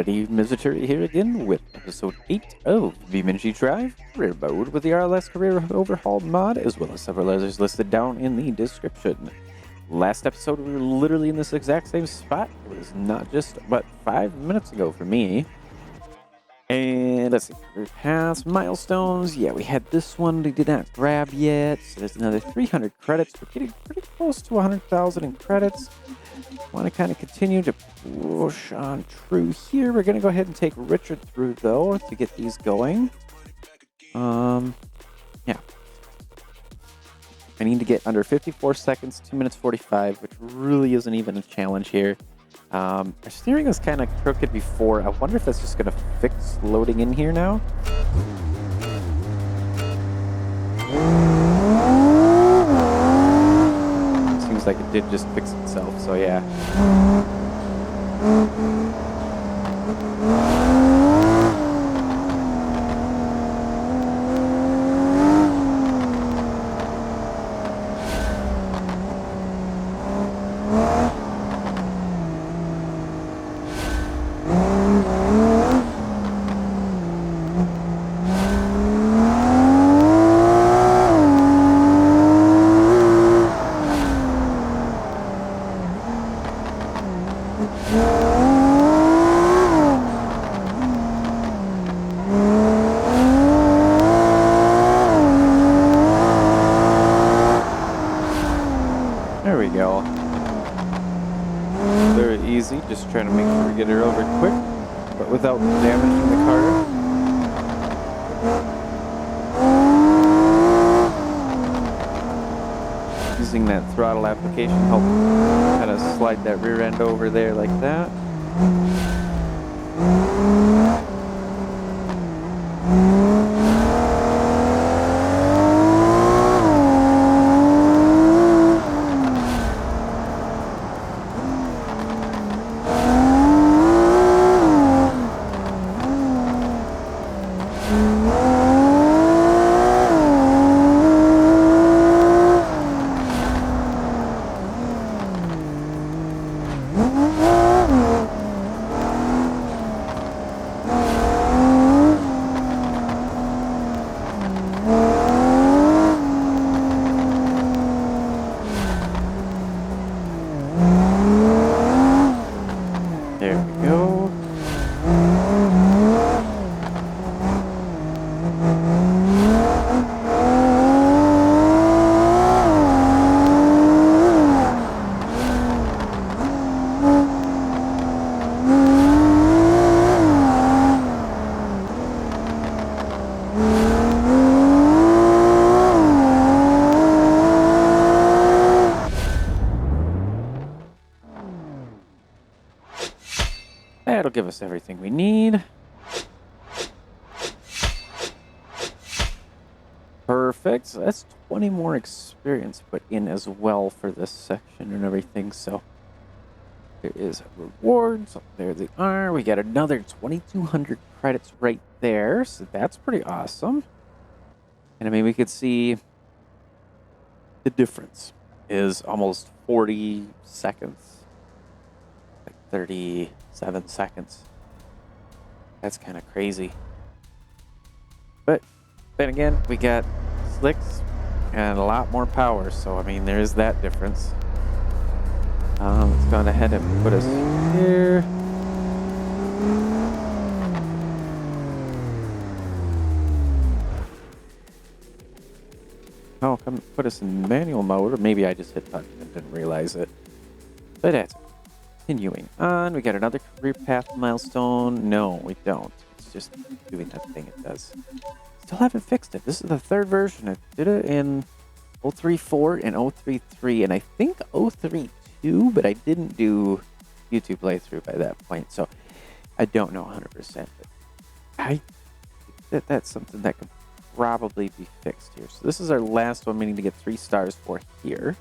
everybody, Mr. here again with episode 8 of BeamNG Career Mode with the RLS Career Overhaul mod, as well as several others listed down in the description. Last episode, we were literally in this exact same spot. It was not just but 5 minutes ago for me. And let's see, career paths, milestones. Yeah, we had this one we did not grab yet. So there's another 300 credits. We're getting pretty close to 100,000 in credits. Want to kind of continue to push on true here. We're going to go ahead and take Richard through, though, to get these going. Yeah. I need to get under 54 seconds, 2 minutes 45, which really isn't even a challenge here. Our steering was kind of crooked before. I wonder if that's just going to fix loading in here now. Seems like it did just fix itself, so yeah. There we go. Very easy, just trying to make sure we get her over quick, but without damaging the car. Using that throttle application help kind of slide that rear end over there like that. There we go. That'll give us everything we need. Perfect. So that's 20 more experience put in as well for this section and everything. So there is rewards. There they are. We got another 2,200 credits right there. So that's pretty awesome. And I mean, we could see the difference is almost 40 seconds. Like 37 seconds. That's kind of crazy. But then again, we got slicks and a lot more power. So, I mean, there is that difference. Let's go ahead and put us here. Oh, come put us in manual mode, or maybe I just hit button and didn't realize it. But that's it. Continuing on, we got another career path milestone. No, we don't. It's just doing that thing it does. Still haven't fixed it. This is the third version. I did it in 0.34 and 0.33, and I think 0.32, but I didn't do YouTube playthrough by that point, so I don't know 100%. But I think that that's something that could probably be fixed here. So this is our last one we need to get 3 stars for here.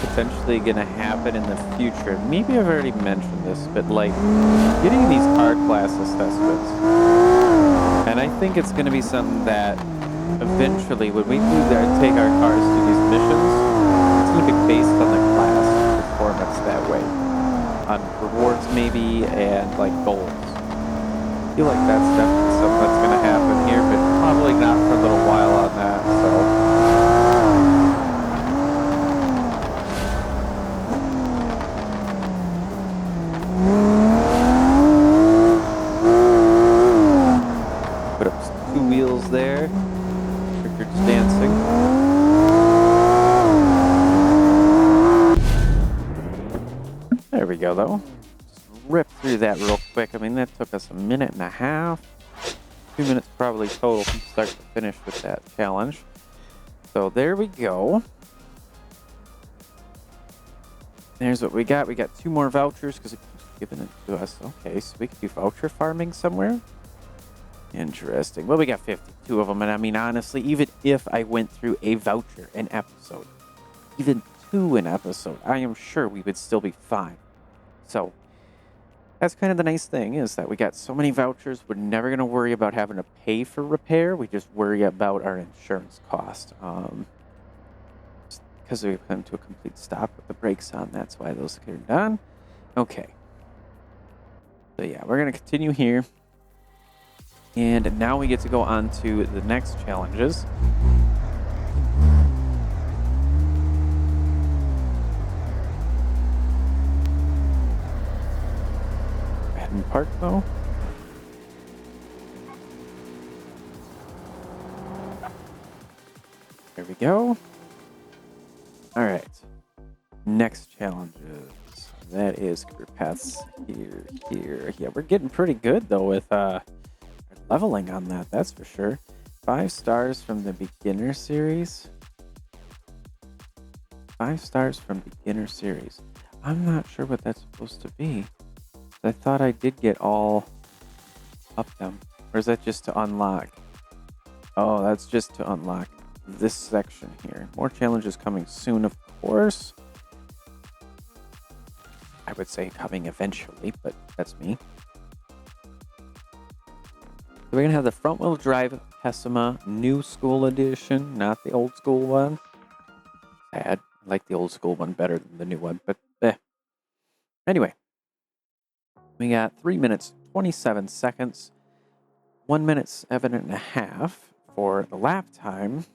potentially going to happen in the future. Maybe I've already mentioned this, but like getting these car class assessments. And I think it's going to be something that eventually, when we take our cars to these missions, it's going to be based on the class performance that way. On rewards maybe, and like goals. I feel like that's definitely something that's going to happen here, but probably not for a little while on that, so. Put up some 2 wheels there. Richard's dancing. There we go, though. Just rip through that real quick. I mean, that took us a minute and a half. 2 minutes probably total from start to finish with that challenge. So there we go. There's what we got. We got 2 more vouchers because it keeps giving it to us. Okay, so we could do voucher farming somewhere. Interesting. Well, we got 52 of them. And I mean, honestly, even if I went through a voucher an episode, even 2 an episode, I am sure we would still be fine. So that's kind of the nice thing, is that we got so many vouchers. We're never going to worry about having to pay for repair. We just worry about our insurance cost. Because we come to a complete stop with the brakes on. That's why those are done. Okay. So yeah, we're going to continue here. And now we get to go on to the next challenges. Head park though. There we go. All right. Next challenges. That is career paths here. Yeah, we're getting pretty good though with leveling on that, that's for sure. 5 stars from the beginner series. 5 stars from beginner series. I'm not sure what that's supposed to be. I thought I did get all up them. Or is that just to unlock? Oh, that's just to unlock this section here. More challenges coming soon, of course. I would say coming eventually, but that's me. So we're going to have the front-wheel drive Pessima New School Edition, not the old school one. Sad. I like the old school one better than the new one, but Anyway, we got 3 minutes, 27 seconds, 1 minute, 7.5 for the lap time.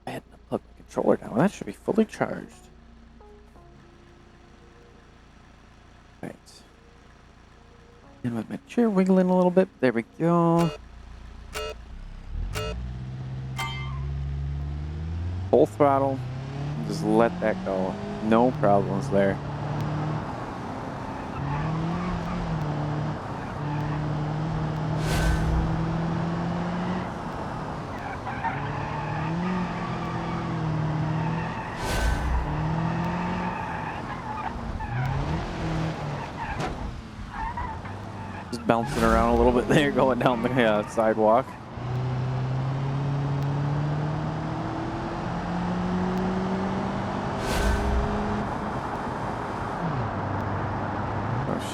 I had to plug the controller down. That should be fully charged. Right. And with my chair wiggling a little bit. There we go. Full throttle. Just let that go. No problems there. Just bouncing around a little bit there, going down the sidewalk.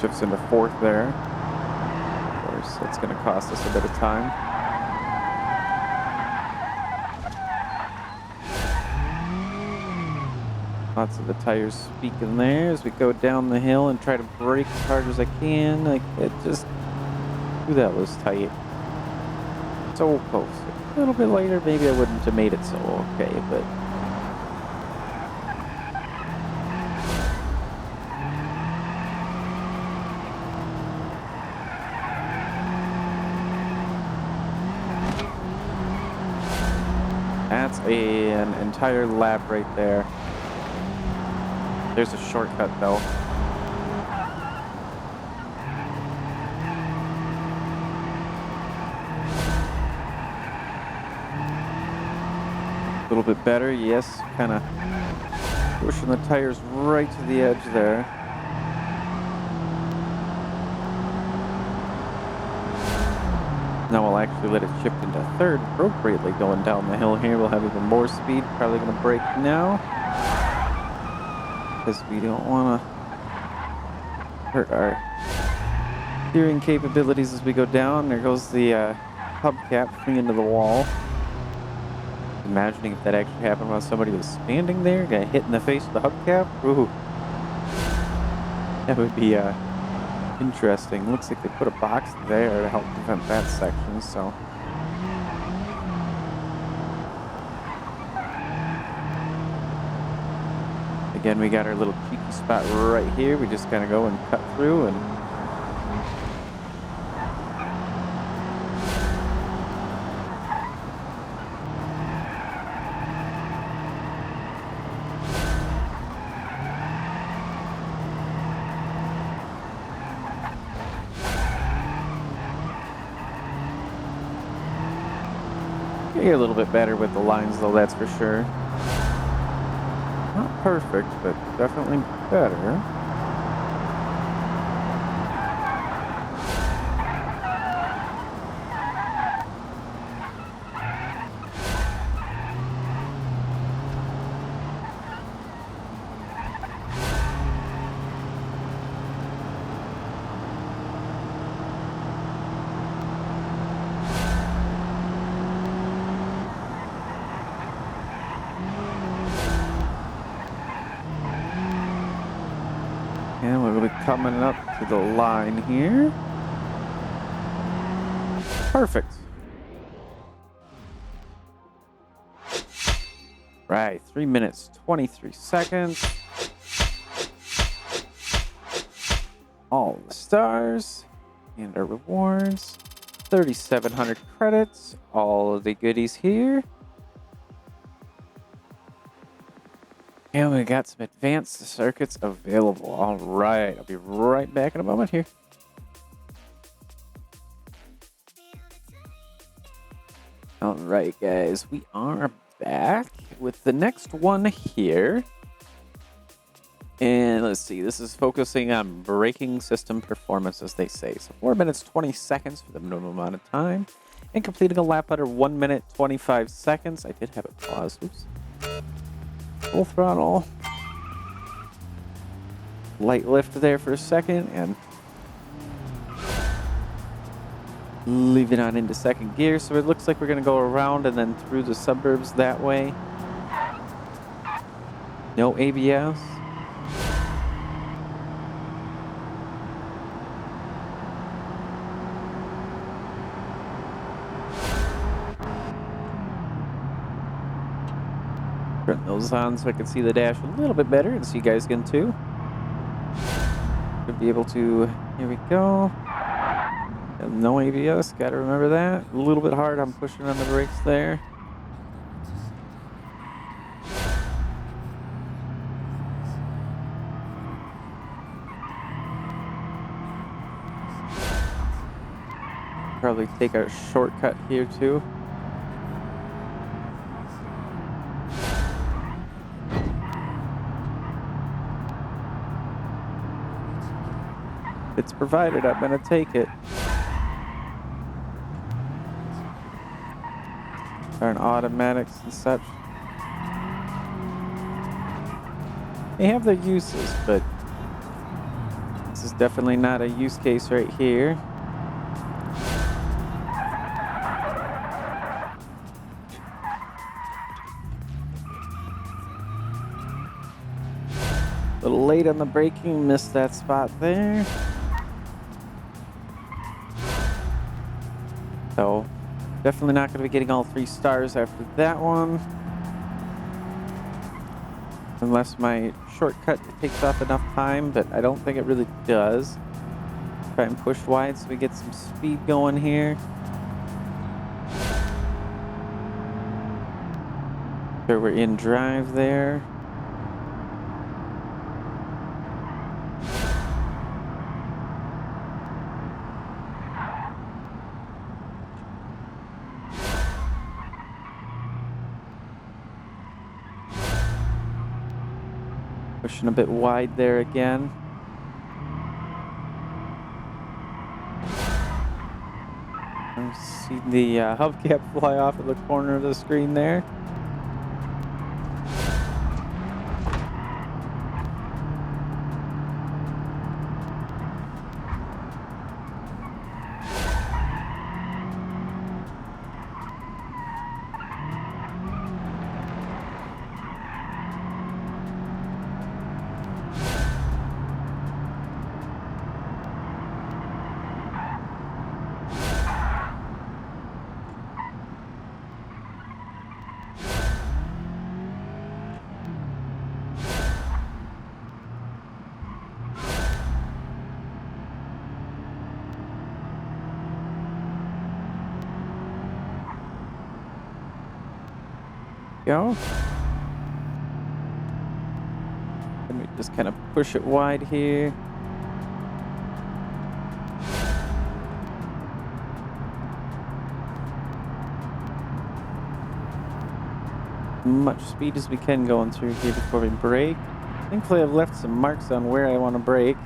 Shifts into fourth there. Of course, that's going to cost us a bit of time. Lots of the tires speaking there as we go down the hill and try to brake as hard as I can. Like, it just... Ooh, that was tight. So close. A little bit later, maybe I wouldn't have made it so okay, but... That's an entire lap right there. There's a shortcut though. A little bit better, yes. Kind of pushing the tires right to the edge there. Now we'll actually let it shift into third appropriately going down the hill here. We'll have even more speed. Probably going to brake now. because we don't want to hurt our steering capabilities as we go down. There goes the hubcap free into the wall. Imagining if that actually happened while somebody was standing there, got hit in the face with the hubcap. Ooh, that would be interesting. Looks like they put a box there to help prevent that section. So. Again, we got our little cheeky spot right here. We just kind of go and cut through and get a little bit better with the lines though, that's for sure. Not perfect, but definitely better. And we're going to be coming up to the line here. Perfect. Right, 3 minutes, 23 seconds. All the stars and our rewards. 3,700 credits. All of the goodies here. And we got some advanced circuits available. All right, I'll be right back in a moment here. All right, guys, we are back with the next one here. And let's see, this is focusing on braking system performance, as they say. So 4 minutes, 20 seconds for the minimum amount of time. And completing a lap under 1 minute, 25 seconds. I did have it paused. Oops. Full throttle. Light lift there for a second and leave it on into second gear. So it looks like we're going to go around and then through the suburbs that way. No ABS. Turn those on so I can see the dash a little bit better and so you guys can too. Should be able to, here we go. And no ABS, gotta remember that. A little bit hard, I'm pushing on the brakes there. Probably take a shortcut here too. It's provided, I'm gonna take it. Turn automatics and such. They have their uses, but this is definitely not a use case right here. A little late on the braking, missed that spot there. So, definitely not going to be getting all 3 stars after that one. Unless my shortcut takes off enough time, but I don't think it really does. Try and push wide so we get some speed going here. Sure, we're in drive there. Pushing a bit wide there again. I see the hubcap fly off at the corner of the screen there. go. Let me just kind of push it wide here. Much speed as we can going through here before we brake. Thankfully, I've left some marks on where I want to brake.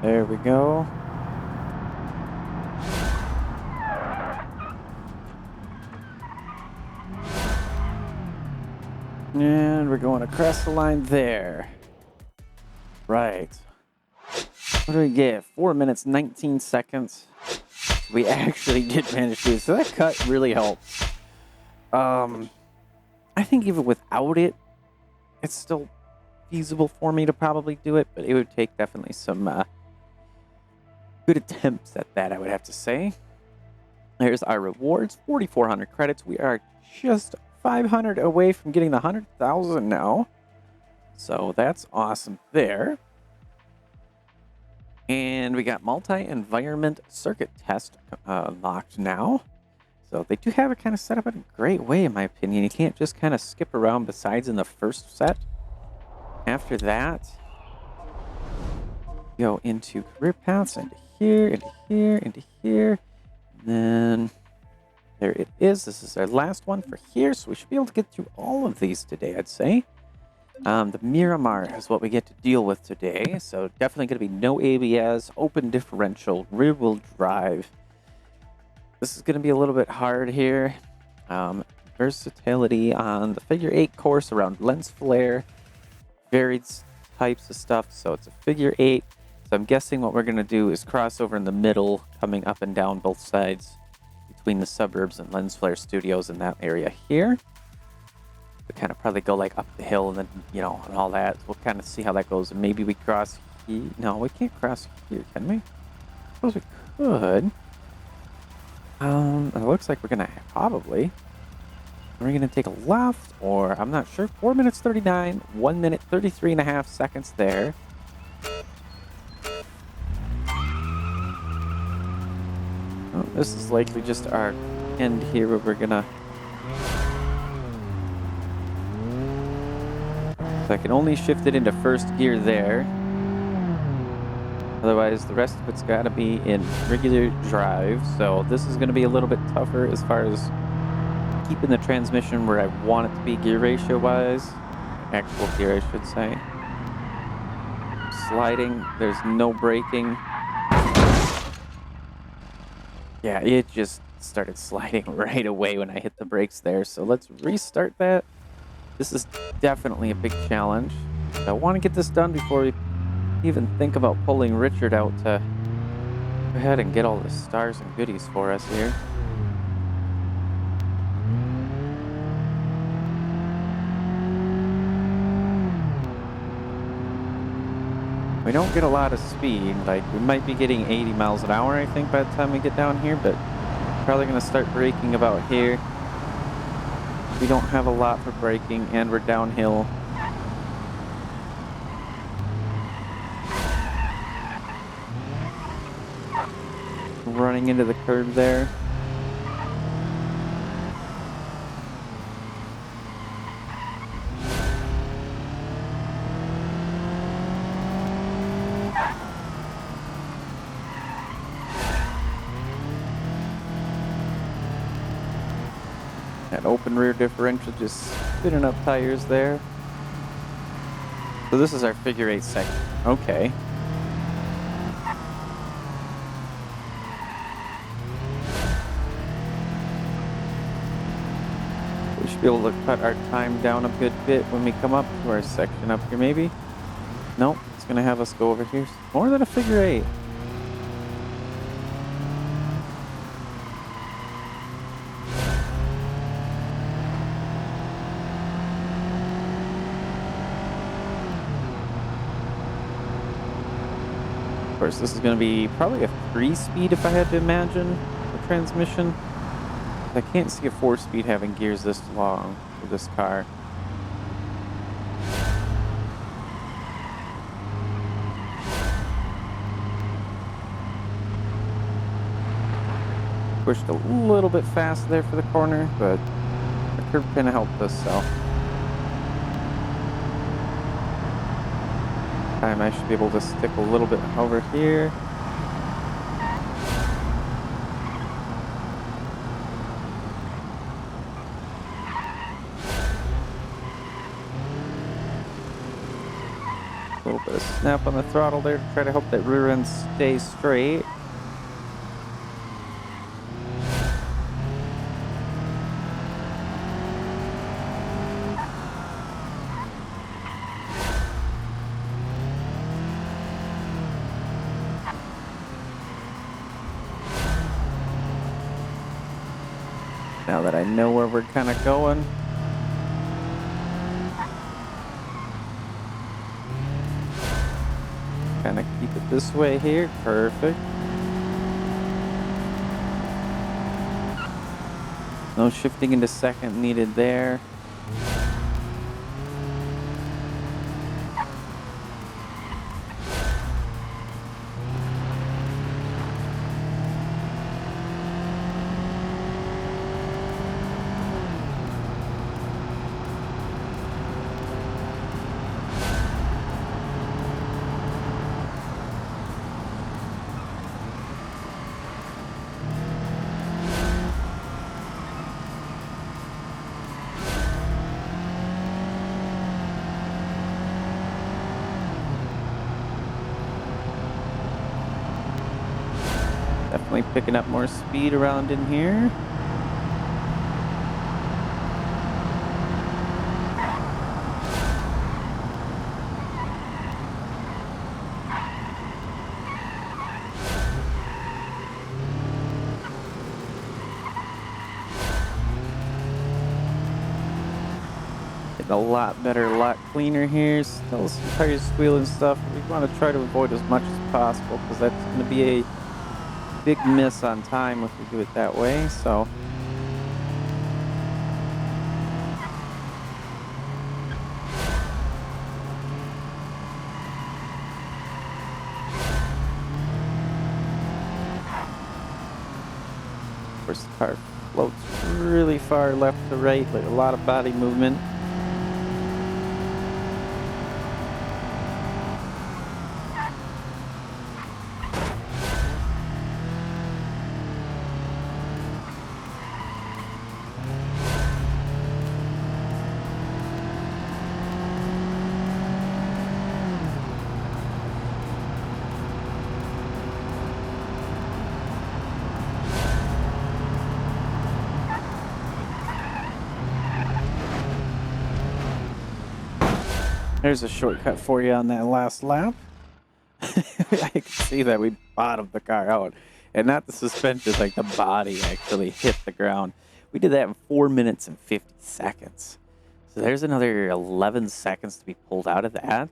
There we go. And we're going across the line there. Right. What do we get? 4 minutes, 19 seconds. We actually did manage to do it, so that cut really helps. I think even without it, it's still feasible for me to probably do it, but it would take definitely some good attempts at that, I would have to say. There's our rewards, 4,400 credits. We are just 500 away from getting the 100,000 now. So that's awesome there. And we got multi-environment circuit test locked now. So they do have it kind of set up in a great way, in my opinion. You can't just kind of skip around besides in the first set. After that, go into career paths, into here, into here, into here. And then there it is. This is our last one for here, so we should be able to get through all of these today, I'd say. The Miramar is what we get to deal with today, so definitely going to be no ABS, open differential, rear-wheel drive. This is going to be a little bit hard here. Versatility on the figure 8 course around lens flare, varied types of stuff, so it's a figure 8. So I'm guessing what we're going to do is cross over in the middle, coming up and down both sides between the suburbs and lens flare studios in that area here. We kind of probably go like up the hill and then, you know, and all that. We'll kind of see how that goes. And maybe we cross here. No, we can't cross here, can we? I suppose we could. It looks like we're going to probably. Are we going to take a left or I'm not sure. 4 minutes 39, 1 minute 33 and a half seconds there. Oh, this is likely just our end here where we're going to. So I can only shift it into first gear there. Otherwise, the rest of it's got to be in regular drive. So this is going to be a little bit tougher as far as keeping the transmission where I want it to be gear ratio wise. Actual gear, I should say. Sliding, there's no braking. Yeah, it just started sliding right away when I hit the brakes there. So let's restart that. This is definitely a big challenge. I want to get this done before we even think about pulling Richard out to go ahead and get all the stars and goodies for us here. We don't get a lot of speed, like we might be getting 80 miles an hour I think by the time we get down here, but probably going to start braking about here. We don't have a lot for braking and we're downhill. Running into the curb there. That open rear differential just spinning up tires there. So this is our figure 8 section. Okay. We should be able to cut our time down a good bit when we come up to our section up here maybe. Nope, it's going to have us go over here. More than a figure 8. Of course, this is going to be probably a 3-speed if I had to imagine the transmission. I can't see a 4-speed having gears this long for this car. Pushed a little bit fast there for the corner, but the curve kind of helped us, so. Time I should be able to stick a little bit over here. A little bit of snap on the throttle there to try to help that rear end stay straight. Now that I know where we're kind of going. Kind of keep it this way here. Perfect. No shifting into second needed there. Definitely picking up more speed around in here. Getting a lot better, a lot cleaner here. Still some tire squeal and stuff. We want to try to avoid as much as possible because that's going to be a big miss on time if we do it that way, so. Of course, the car floats really far left to right, like a lot of body movement. There's a shortcut for you on that last lap. I can see that we bottomed the car out. And not the suspension, like the body actually hit the ground. We did that in 4 minutes and 50 seconds. So there's another 11 seconds to be pulled out of that.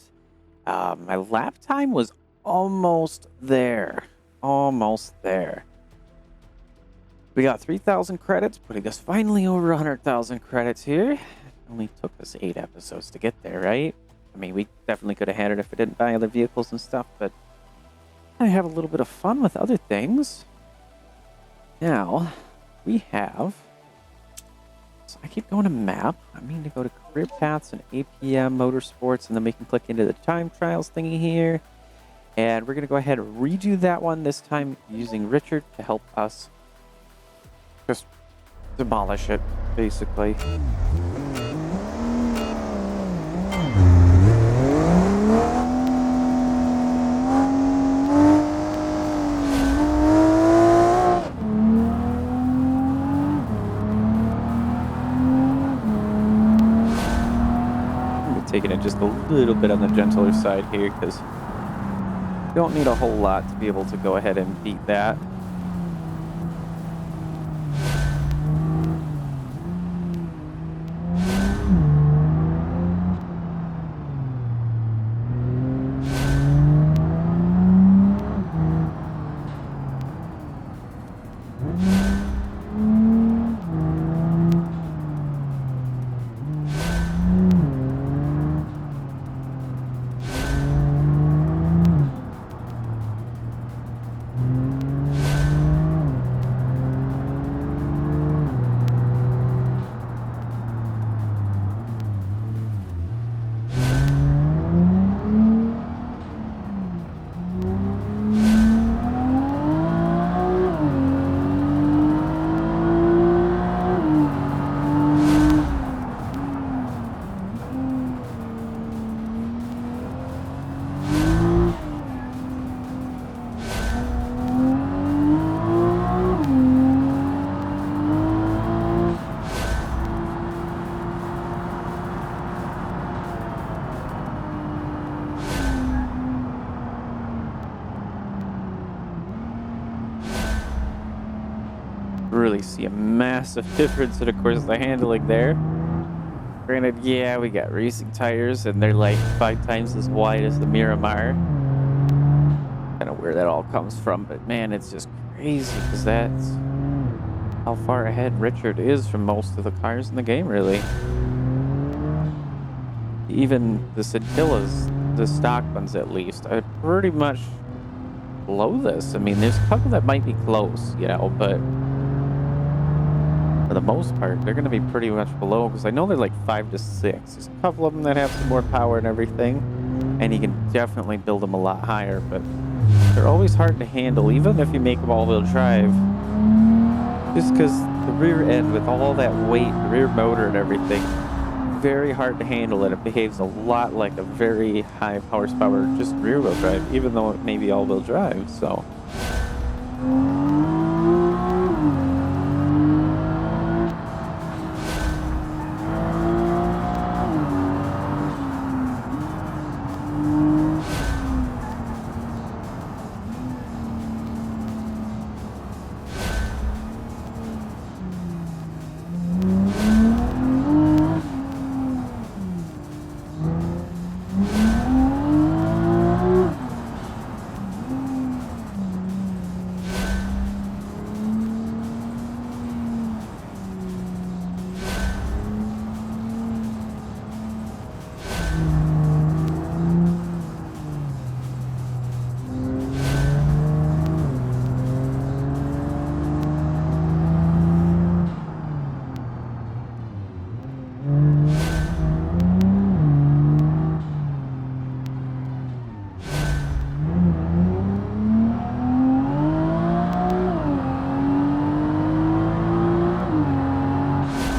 My lap time was almost there. Almost there. We got 3,000 credits, putting us finally over 100,000 credits here. It only took us 8 episodes to get there, right? I mean, we definitely could have had it if we didn't buy other vehicles and stuff, but I have a little bit of fun with other things. Now, we have... So I keep going to map. I mean to go to career paths and APM motorsports, and then we can click into the time trials thingy here. And we're going to go ahead and redo that one, this time using Richard to help us just demolish it, basically. Taking it just a little bit on the gentler side here because don't need a whole lot to be able to go ahead and beat that. Really see a massive difference in, of course, the handling there. Granted, yeah, we got racing tires and they're like 5 times as wide as the Miramar. Kind of where that all comes from, but man, it's just crazy because that's how far ahead Richard is from most of the cars in the game, really. Even the Scintillas, the stock ones at least, are pretty much below this. I mean, there's a couple that might be close, you know, but for the most part, they're going to be pretty much below, because I know they're like 5 to 6. There's a couple of them that have some more power and everything, and you can definitely build them a lot higher, but they're always hard to handle, even if you make them all-wheel drive. Just because the rear end, with all that weight, the rear motor and everything, very hard to handle, and it behaves a lot like a very high horsepower just rear-wheel drive, even though it may be all-wheel drive, so...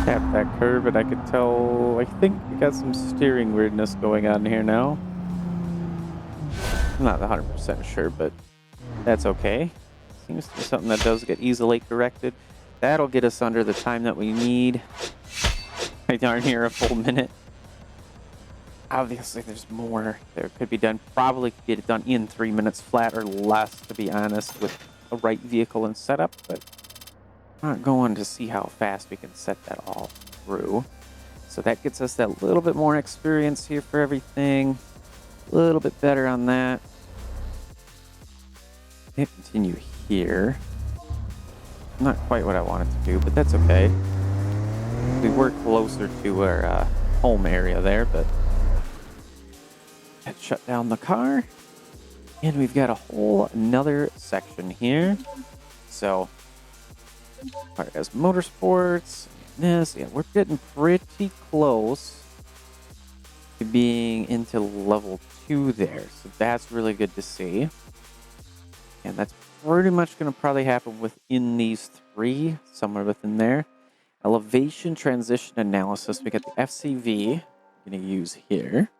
Tap that curve, and I could tell, I think we got some steering weirdness going on here now. I'm not 100% sure, but that's okay. Seems to be something that does get easily corrected. That'll get us under the time that we need. I darn near a full minute. Obviously, there's more that could be done. Probably could get it done in 3 minutes flat or less, to be honest, with the right vehicle and setup, but I'm not going to see how fast we can set that all through. So that gets us that little bit more experience here for everything. A little bit better on that. Can't continue here. Not quite what I wanted to do, but that's okay. We were closer to our home area there, but let's shut down the car. And we've got a whole another section here. So as motorsports, this, yeah, we're getting pretty close to being into level 2 there. So that's really good to see. And that's pretty much going to probably happen within these 3, somewhere within there. Elevation transition analysis, we got the FCV I'm going to use here.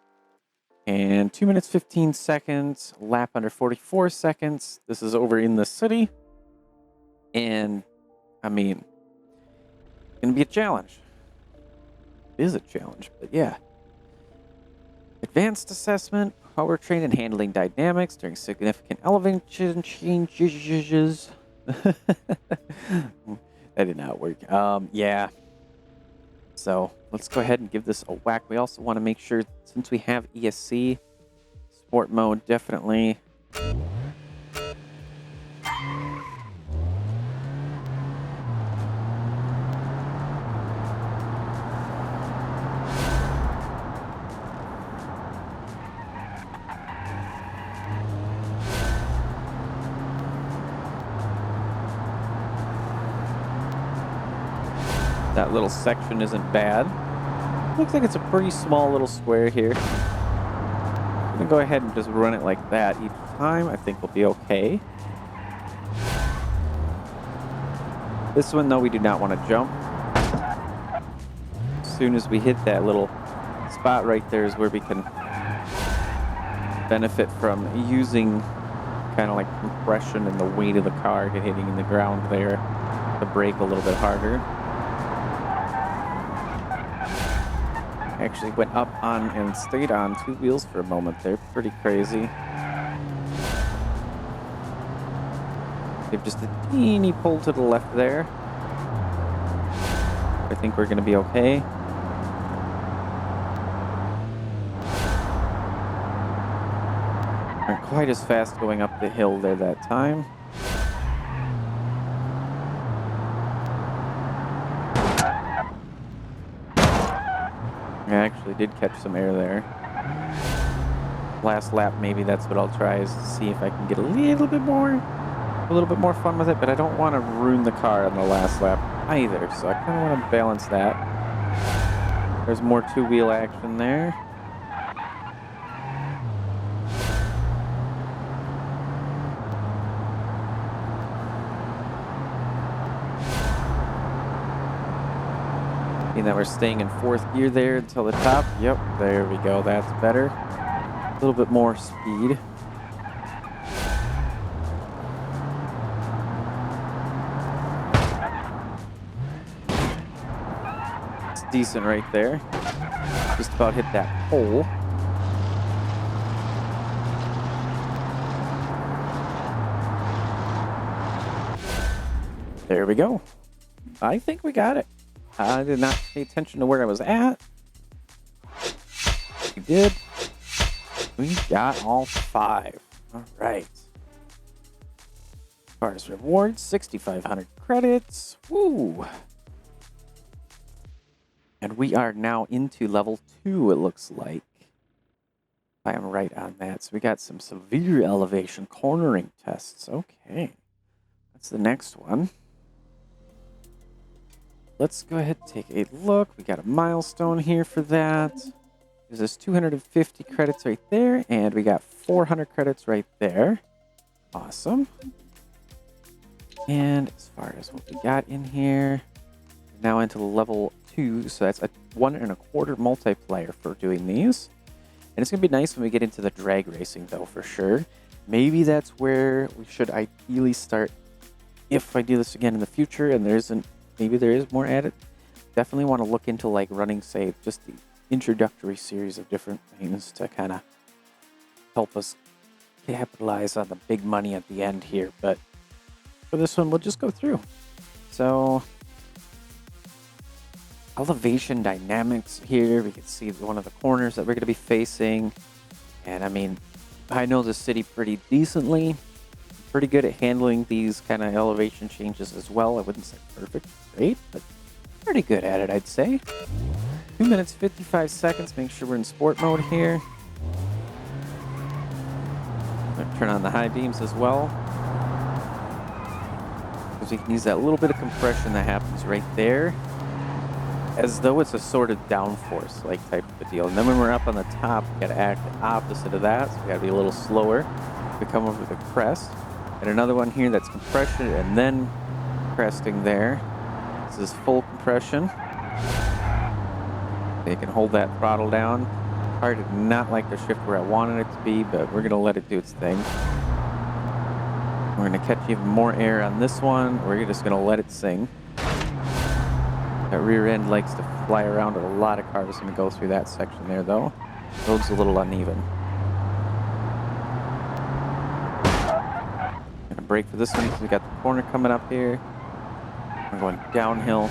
And 2 minutes, 15 seconds, lap under 44 seconds. This is over in the city. And I mean, it's going to be a challenge. It is a challenge, but yeah. Advanced assessment. powertrain and handling dynamics during significant elevation changes. That did not work. Yeah. So let's go ahead and give this a whack. We also want to make sure, since we have ESC, sport mode definitely. That little section isn't bad. Looks like it's a pretty small little square here. I'm gonna go ahead and just run it like that each time. I think we'll be okay. This one, though, we do not want to jump. As soon as we hit that little spot right there is where we can benefit from using kind of like compression and the weight of the car hitting the ground there to brake a little bit harder. Actually went up on and stayed on two wheels for a moment there. Pretty crazy. Give just a teeny pull to the left there. I think we're going to be okay. Aren't quite as fast going up the hill there that time. I actually did catch some air there. Last lap, maybe that's what I'll try, is to see if I can get a little bit more fun with it, but I don't want to ruin the car on the last lap either, so I kind of want to balance that. There's more two-wheel action there. That we're staying in fourth gear there until the top. Yep, there we go. That's better. A little bit more speed. It's decent right there. Just about hit that pole. There we go. I think we got it. I did not pay attention to where I was at. We did. We got all 5. All right. As far as rewards, 6,500 credits. Woo! And we are now into level 2, it looks like. I am right on that. So we got some severe elevation cornering tests. Okay. That's the next one. Let's go ahead and take a look. We got a milestone here for that. There's 250 credits right there, and we got 400 credits right there. Awesome. And as far as what we got in here, we're now into level 2, so that's a 1.25 multiplier for doing these. And it's going to be nice when we get into the drag racing, though, for sure. Maybe that's where we should ideally start if I do this again in the future, and maybe there is more added. Definitely want to look into like running, say, just the introductory series of different things to kind of help us capitalize on the big money at the end here. But for this one, we'll just go through. So, elevation dynamics here. We can see one of the corners that we're going to be facing. And I mean, I know the city pretty decently. Pretty good at handling these kind of elevation changes as well. I wouldn't say perfect, great, but pretty good at it, I'd say. 2 minutes, 55 seconds. Make sure we're in sport mode here. Turn on the high beams as well. Because we can use that little bit of compression that happens right there, as though it's a sort of downforce like type of a deal. And then when we're up on the top, we gotta act the opposite of that. So we gotta be a little slower. We come over the crest. And another one here that's compression and then cresting there. This is full compression. You can hold that throttle down. Car did not like the shift where I wanted it to be, but we're going to let it do its thing. We're going to catch even more air on this one. We're just going to let it sing. That rear end likes to fly around with a lot of cars. Going to go through that section there, though. Road's a little uneven. brake for this one because we got the corner coming up here. We're going downhill.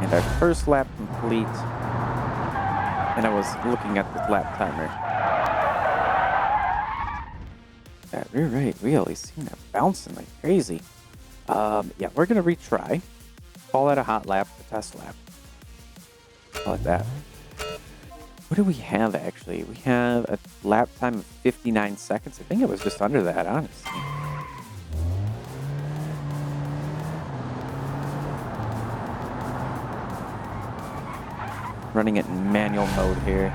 And our first lap complete. And I was looking at the lap timer. That rear right really seen that bouncing like crazy. Yeah, we're gonna retry. Call that a hot lap, a test lap. Call it that. What do we have actually? We have a lap time of 59 seconds. I think it was just under that, honestly. Running it in manual mode here.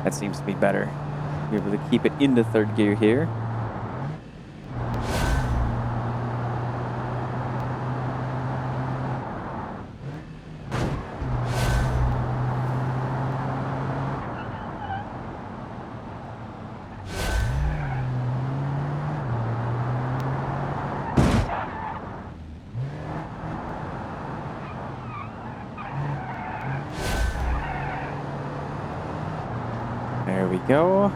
That seems to be better. Be able to keep it into third gear here. There we go.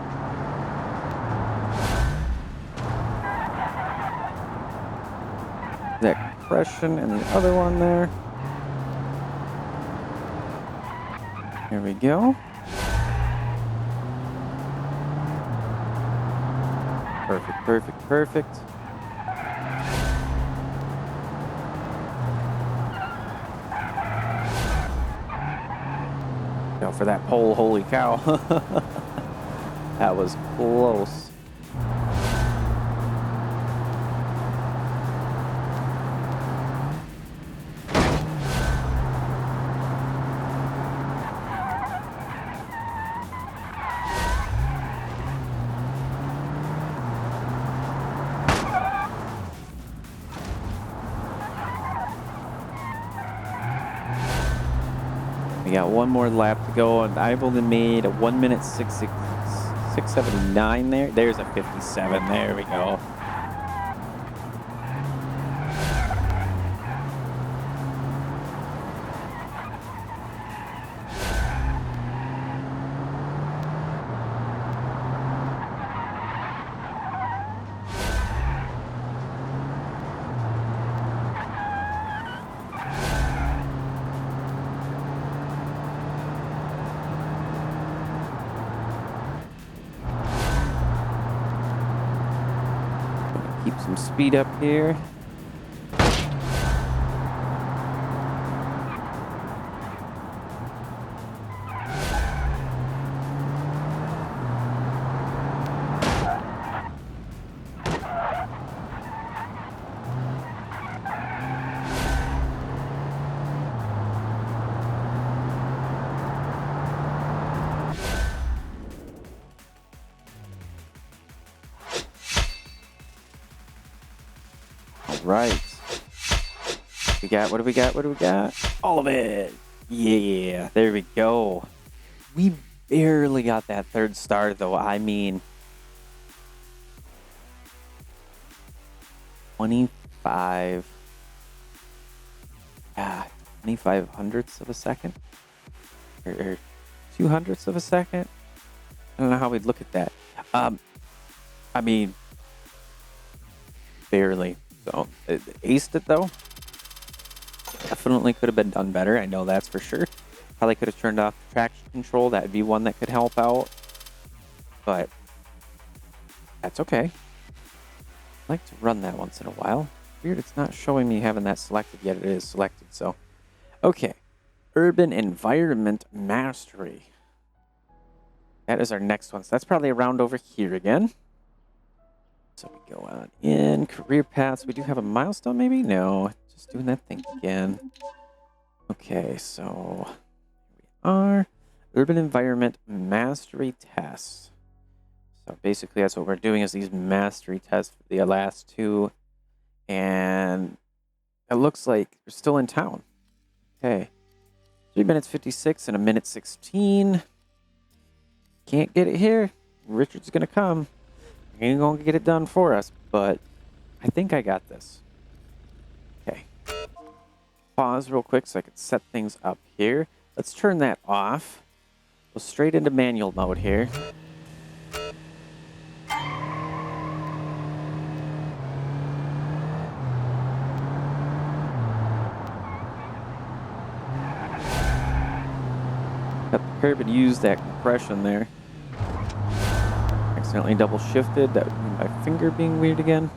That compression and the other one there. There we go. Perfect, perfect, perfect. Go for that pole, holy cow. That was close. We got one more lap to go, and I've only made a 1 minute 6:79 there. There's a 57. There we go. Keep some speed up here. Right. We got, what do we got? What do we got? All of it. Yeah, there we go. We barely got that third star though. I mean, 25 hundredths of a second or 200ths of a second. I don't know how we'd look at that. I mean, barely. So, it aced it though. Definitely could have been done better. I know that's for sure. Probably could have turned off traction control. That would be one that could help out. But that's okay. I like to run that once in a while. Weird, it's not showing me having that selected yet. It is selected, so. Okay. Urban Environment Mastery. That is our next one. So that's probably around over here again. So we go on in career paths. We do have a milestone, maybe? No, just doing that thing again. Okay, so here we are. Urban Environment Mastery Tests. So basically that's what we're doing is these mastery tests for the last two. And it looks like we're still in town. Okay. 3 minutes 56 and a minute 16. Can't get it here. Richard's going to come. He ain't going to get it done for us, but I think I got this. Okay. Pause real quick so I can set things up here. Let's turn that off. Go straight into manual mode here. Got the curb and use that compression there. Accidentally double shifted. That would mean my finger being weird again.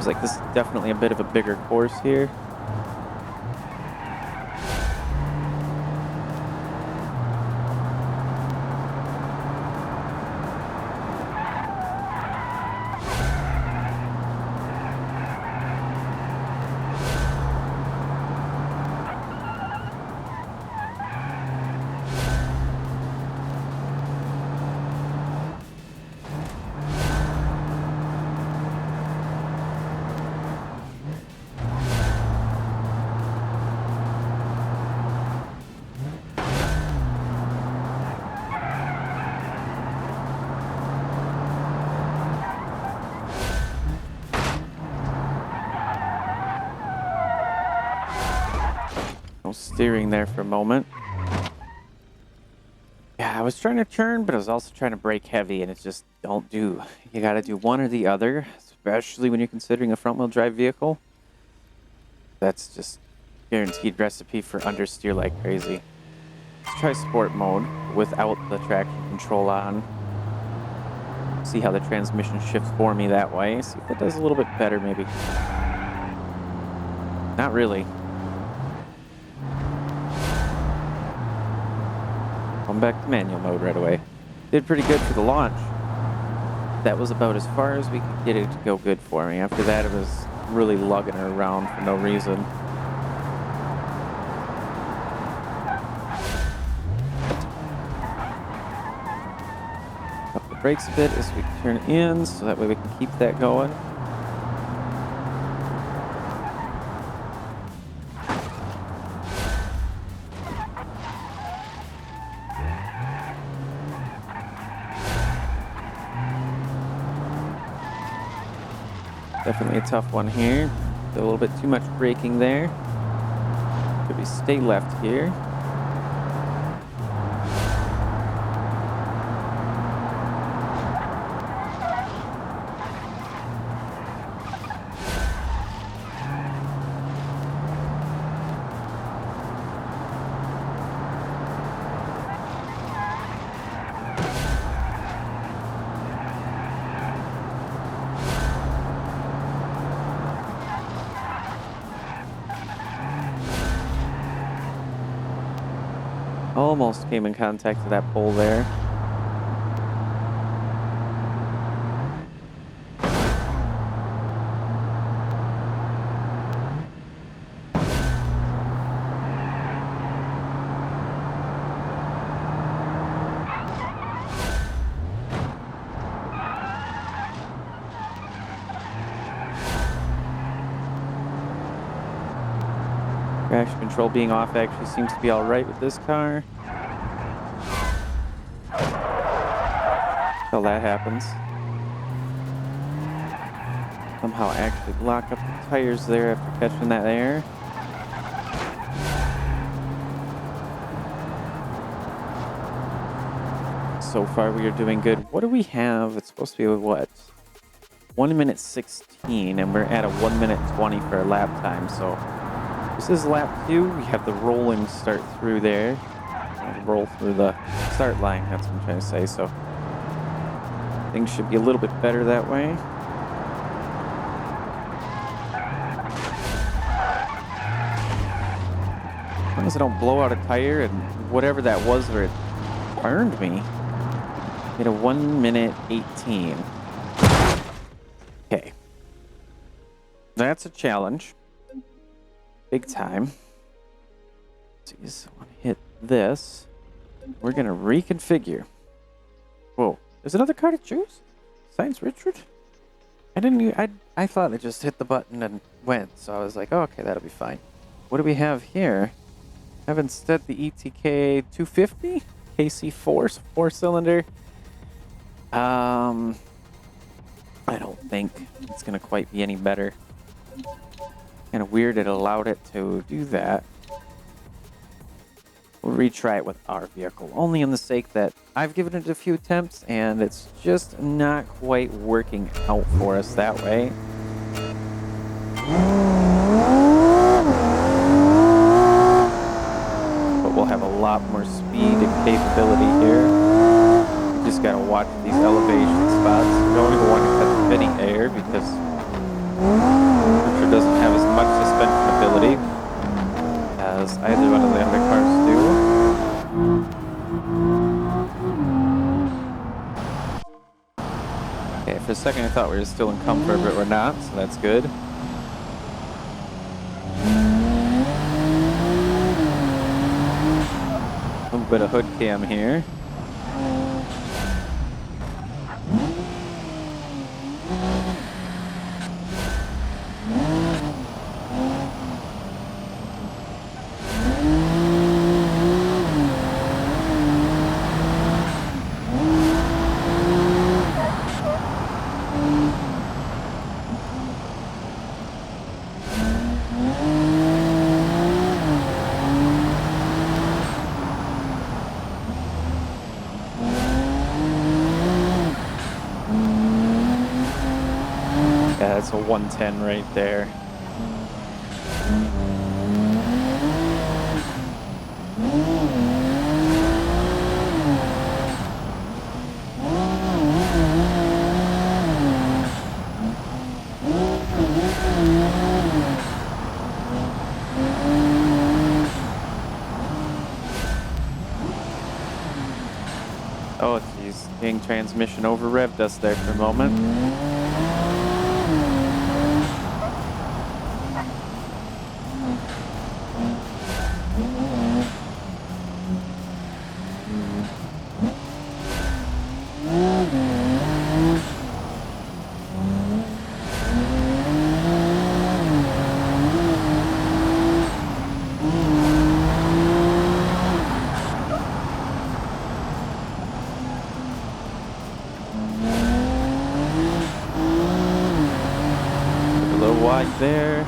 Like this is definitely a bit of a bigger course here. Steering there for a moment. Yeah, I was trying to turn, but I was also trying to brake heavy, and it's just don't do. You got to do one or the other, especially when you're considering a front-wheel drive vehicle. That's just guaranteed recipe for understeer like crazy. Let's try sport mode without the traction control on. See how the transmission shifts for me that way. See if that does a little bit better, maybe. Not really. Come back to manual mode right away. Did pretty good for the launch. That was about as far as we could get it to go good for me. After that, it was really lugging her around for no reason. Up the brakes a bit as we turn in, so that way we can keep that going. Definitely a tough one here. Did a little bit too much braking there. Could we stay left here? Almost came in contact with that pole there. Traction control being off actually seems to be alright with this car. Until that happens. Somehow actually lock up the tires there after catching that air. So far we are doing good. What do we have? It's supposed to be what? 1 minute 16, and we're at a 1 minute 20 for our lap time, so This is lap 2. We have the rolling start through there. Roll through the start line, that's what I'm trying to say. So things should be a little bit better that way. As long as I don't blow out a tire and whatever that was where it burned me. Hit a 1 minute 18. Okay. That's a challenge. Big time. Let's see, so I want to hit this. We're going to reconfigure. Whoa. There's another car to choose? Science Richard? I thought it just hit the button and went. So I was like, oh, okay, that'll be fine. What do we have here? I have instead the ETK 250? KC4, so 4-cylinder. I don't think it's going to quite be any better. Kind of weird it allowed it to do that. We'll retry it with our vehicle, only in the sake that I've given it a few attempts and it's just not quite working out for us that way. But we'll have a lot more speed and capability here. You just gotta watch these elevation spots. You don't even want to cut any air because Richard doesn't have as much suspension ability as either one of the other cars do. Okay, for a second I thought we were still in comfort, but we're not, so that's good. A little bit of hood cam here. Yeah, that's a 110 right there. Oh, geez. Getting transmission over revved us there for a moment. Wide there.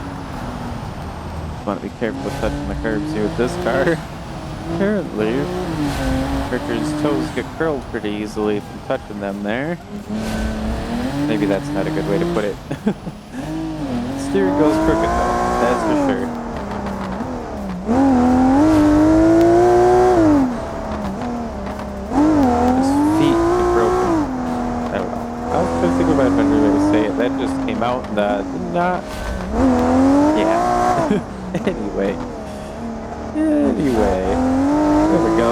Want to be careful with touching the curbs here with this car. Apparently, Richard's toes get curled pretty easily from touching them there. Maybe that's not a good way to put it. Steering goes crooked though, that's for sure. His feet get broken. I don't know. I was trying to think about a better way to say it. That just came out and not. Yeah. Anyway. There we go.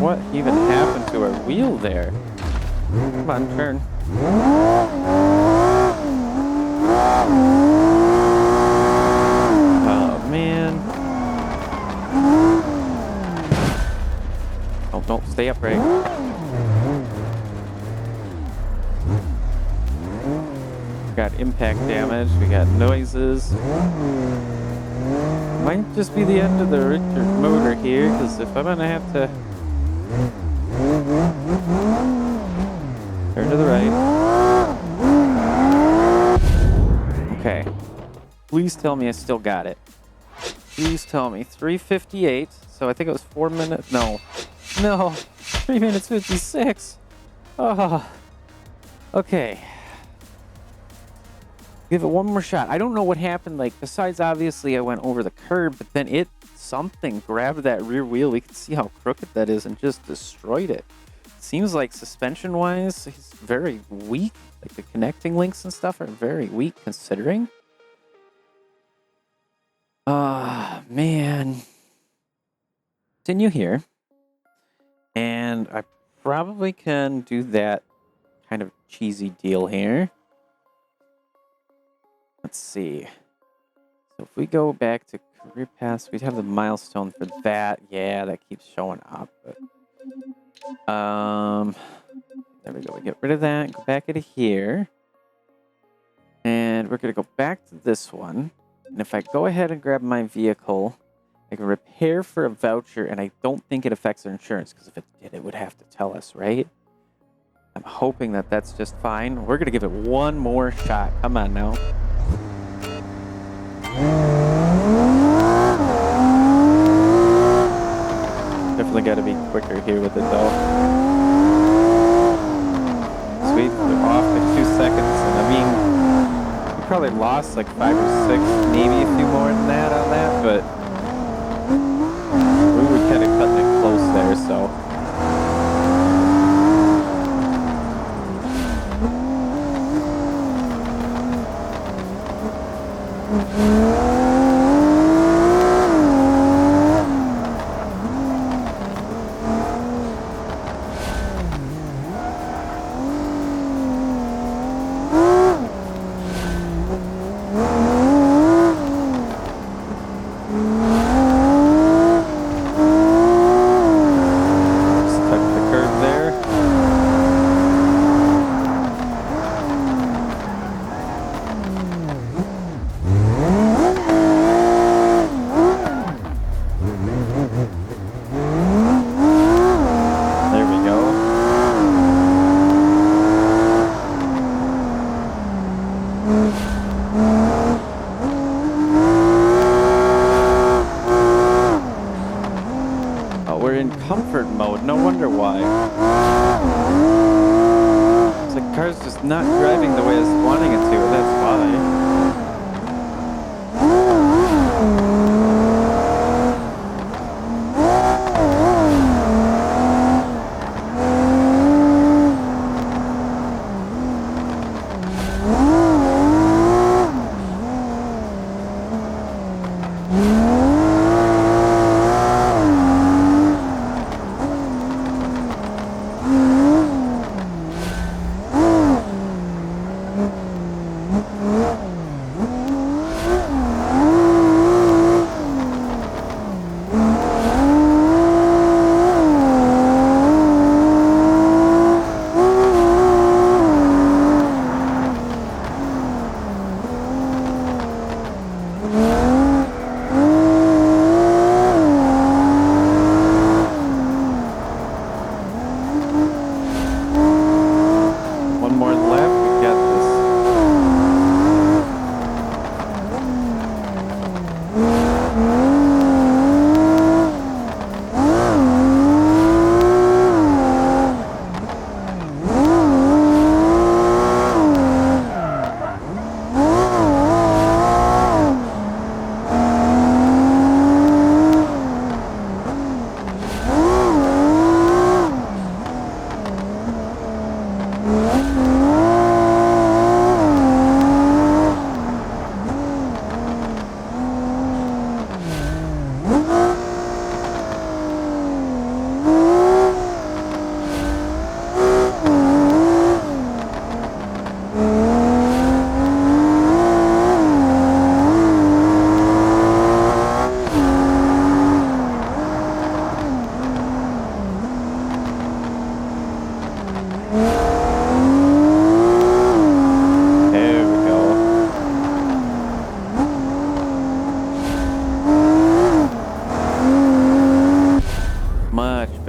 What even happened to our wheel there? Come on, turn. Oh, man. Oh, don't stay upright. got impact damage. We got noises. Might just be the end of the Richard motor here, because if I'm gonna have to turn to the right. Okay. Please tell me I still got it. Please tell me. 3:58. So I think it was 4 minutes. No. 3 minutes 56. Oh. Okay. Give it one more shot. I don't know what happened. Like, besides obviously I went over the curb, but then something grabbed that rear wheel. We can see how crooked that is and just destroyed it. Seems like suspension-wise, he's very weak. Like the connecting links and stuff are very weak considering. Man. Continue here. And I probably can do that kind of cheesy deal here. Let's see. So if we go back to career paths, we'd have the milestone for that. Yeah, that keeps showing up. But, there we go. We get rid of that. Go back into here. And we're going to go back to this one. And if I go ahead and grab my vehicle, I can repair for a voucher, and I don't think it affects our insurance, because if it did, it would have to tell us, right? I'm hoping that that's just fine. We're going to give it one more shot. Come on now. Definitely got to be quicker here with it, though. Sweet. We're off by 2 seconds, and I mean, we probably lost like 5 or 6, maybe a few more than that on that, but we were kind of cutting it close there, so. Not driving the way I was wanting it to, that's why.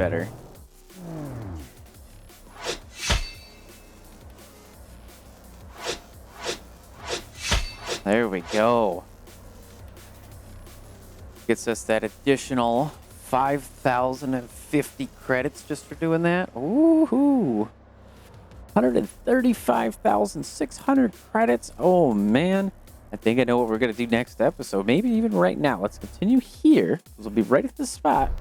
better. There we go. Gets us that additional 5,050 credits just for doing that. Ooh, 135,600 credits. Oh man, I think I know what we're gonna do next episode. Maybe even right now. Let's continue here. We'll be right at the spot.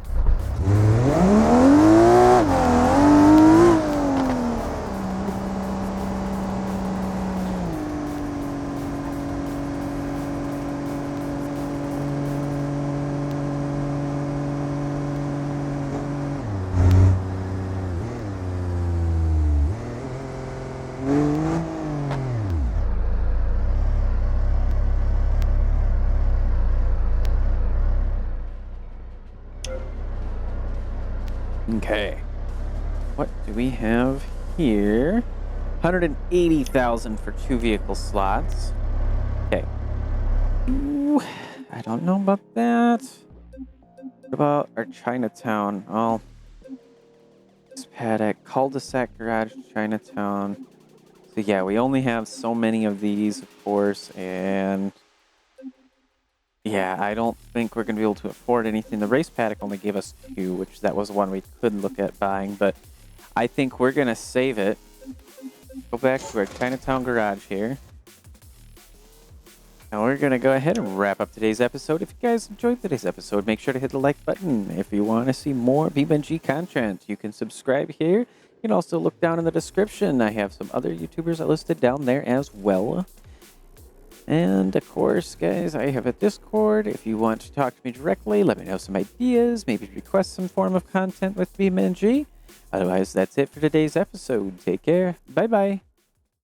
Okay, what do we have here? 180,000 for 2 vehicle slots. Okay. Ooh, I don't know about that. What about our Chinatown? Oh, this paddock, cul-de-sac garage, Chinatown. So yeah, we only have so many of these, of course, and yeah, I don't think we're going to be able to afford anything. The race paddock only gave us 2, which that was one we could look at buying, but I think we're going to save it. Go back to our Chinatown garage here. Now we're going to go ahead and wrap up today's episode. If you guys enjoyed today's episode, make sure to hit the like button. If you want to see more BeamNG content, you can subscribe here. You can also look down in the description. I have some other YouTubers listed down there as well. And of course, guys, I have a Discord. If you want to talk to me directly, let me know some ideas, maybe request some form of content with BeamNG. Otherwise, that's it for today's episode. Take care. Bye-bye.